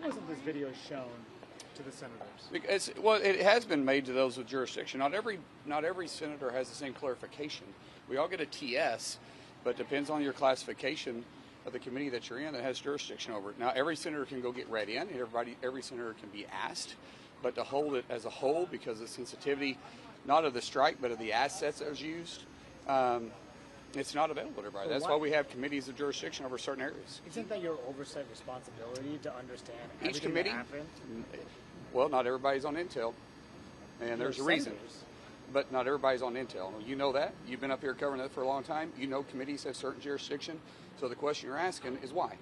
wasn't this video shown to the senators? Because, well, it has been made to those with jurisdiction. Not every senator has the same clarification. We all get a TS, but it depends on your classification of the committee that you're in that has jurisdiction over it. Now, every senator can go get read in. Every senator can be asked, but to hold it as a whole because of sensitivity, not of the strike, but of the assets that was used, it's not available to everybody. That's why we have committees of jurisdiction over certain areas. Isn't that your oversight responsibility to understand Each committee? that happened? Well, not everybody's on Intel, and there's a reason. But not everybody's on Intel. You know that. You've been up here covering that for a long time. You know committees have certain jurisdiction. So the question you're asking is why?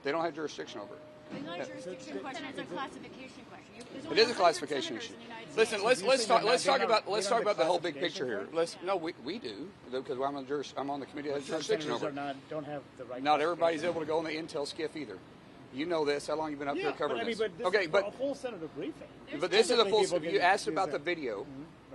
They don't have jurisdiction over it. It's not a jurisdiction question, it's a classification question. It is a classification issue. Listen, let's talk about the whole big picture here. We do because I'm on the committee that has jurisdiction over it. Don't have the right. Not everybody's able to go on the Intel skiff either. You know this. How long have you been up here covering this? Okay, but a full senator briefing. But this is a full. If you asked about the video,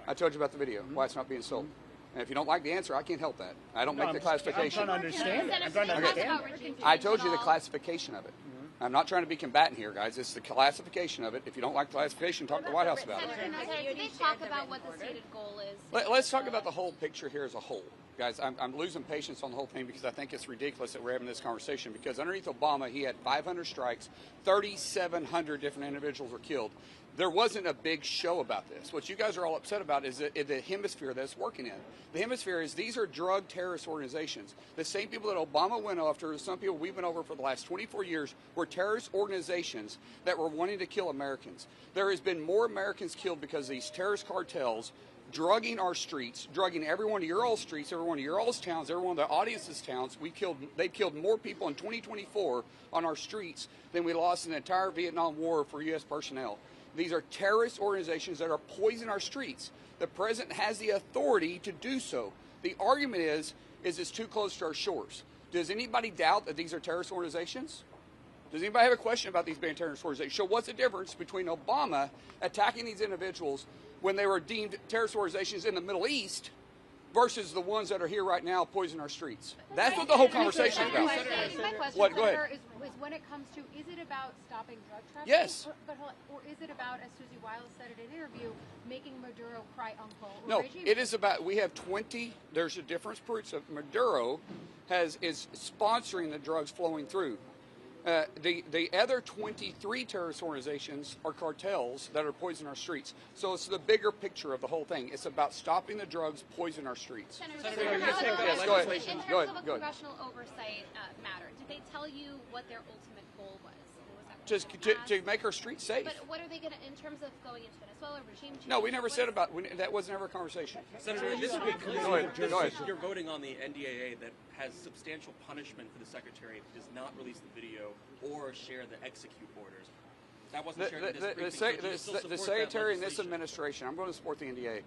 I told you about the video. Why it's not being sold. And if you don't like the answer, I can't help that. I don't make the classification. I'm trying to understand it. I told you the classification of it. I'm not trying to be combatant here, guys. It's the classification of it. If you don't like the classification, talk to the White House about it. Senator, can they talk about what the stated goal is? Let's talk about the whole picture here as a whole. Guys, I'm losing patience on the whole thing because I think it's ridiculous that we're having this conversation because underneath Obama, he had 500 strikes, 3,700 different individuals were killed. There wasn't a big show about this. What you guys are all upset about is the hemisphere that it's working in. The hemisphere is these are drug terrorist organizations. The same people that Obama went after, some people we've been over for the last 24 years, were terrorist organizations that were wanting to kill Americans. There has been more Americans killed because of these terrorist cartels drugging our streets, drugging every one of your all's streets, every one of your all's towns, every one of the audience's towns. They killed more people in 2024 on our streets than we lost in the entire Vietnam War for U.S. personnel. These are terrorist organizations that are poisoning our streets. The president has the authority to do so. The argument is it's too close to our shores. Does anybody doubt that these are terrorist organizations? Does anybody have a question about these being terrorist organizations? So what's the difference between Obama attacking these individuals when they were deemed terrorist organizations in the Middle East versus the ones that are here right now poisoning our streets? That's what the whole conversation is about. My question, What? Go ahead. is when it comes to, is it about stopping drug trafficking? Yes. Or is it about, as Susie Wiles said in an interview, making Maduro cry uncle? No, it is about, we have 20, there's a difference. Maduro is sponsoring the drugs flowing through. The other 23 terrorist organizations are cartels that are poisoning our streets. So it's the bigger picture of the whole thing. It's about stopping the drugs poisoning our streets. Senator, Go ahead. in terms of a Go ahead. congressional oversight matter, did they tell you what their ultimate goal was? Just to make our streets safe. But what are they going to, in terms of going into Venezuela, regime change? No, we never said about, that was never a conversation. Senator, this week, Go ahead. You're voting on the NDAA that has substantial punishment for the Secretary if he does not release the video or share the execute orders. That wasn't shared in this briefing. The Secretary in this administration, I'm going to support the NDAA.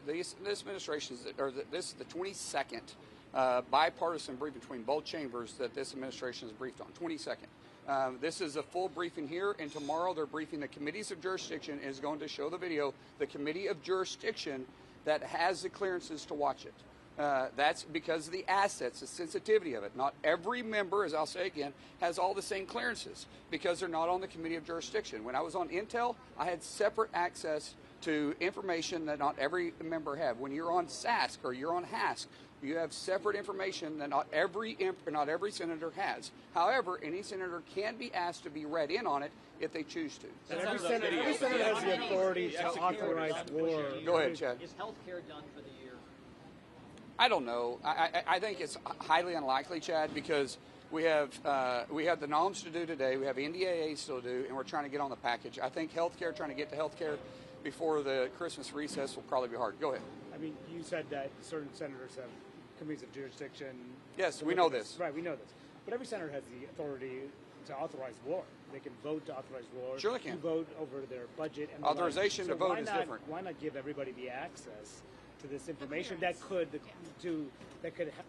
This administration, this is the 22nd bipartisan briefing between both chambers that this administration has briefed on. 22nd. This is a full briefing here, and tomorrow they're briefing the committees of jurisdiction and is going to show the video, the committee of jurisdiction that has the clearances to watch it. That's because of the assets, the sensitivity of it. Not every member, as I'll say again, has all the same clearances because they're not on the committee of jurisdiction. When I was on Intel, I had separate access to information that not every member have. When you're on SASC or you're on HASC, you have separate information that not every senator has. However, any senator can be asked to be read in on it if they choose to. And every senator has the authority to authorize war. Go ahead, Chad. Is health care done for the year? I don't know. I think it's highly unlikely, Chad, because we have the NOMS to do today, we have NDAA still to do, and we're trying to get on the package. I think healthcare, trying to get to healthcare before the Christmas recess will probably be hard. Go ahead. I mean, you said that certain senators have committees of jurisdiction. Yes, we know this. Right, we know this. But every senator has the authority to authorize war. They can vote to authorize war. Sure they can. To vote over their budget. And authorization to vote is different. Why not give everybody the access to this information that could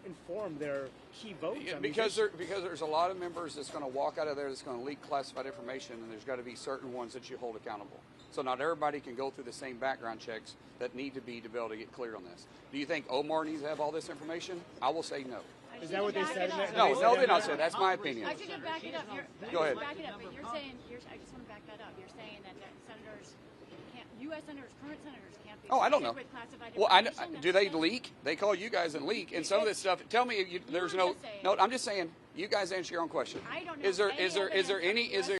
inform their key votes? Yeah, because there's a lot of members that's going to walk out of there that's going to leak classified information, and there's got to be certain ones that you hold accountable. So not everybody can go through the same background checks that need to be able to get clear on this. Do you think Omar needs to have all this information? I will say no. I Is that what they said? No, no, they not say. That's my opinion. I should back it up. Go ahead. Back it up. But you're saying, I just want to back that up. You're saying that senators can't, U.S. senators, current senators can't be. Oh, I don't know. With classified Well, information. do they leak? They call you guys and leak, and some of this stuff. Tell me, there's no. No, I'm just saying. You guys answer your own question. I don't know. Is there any?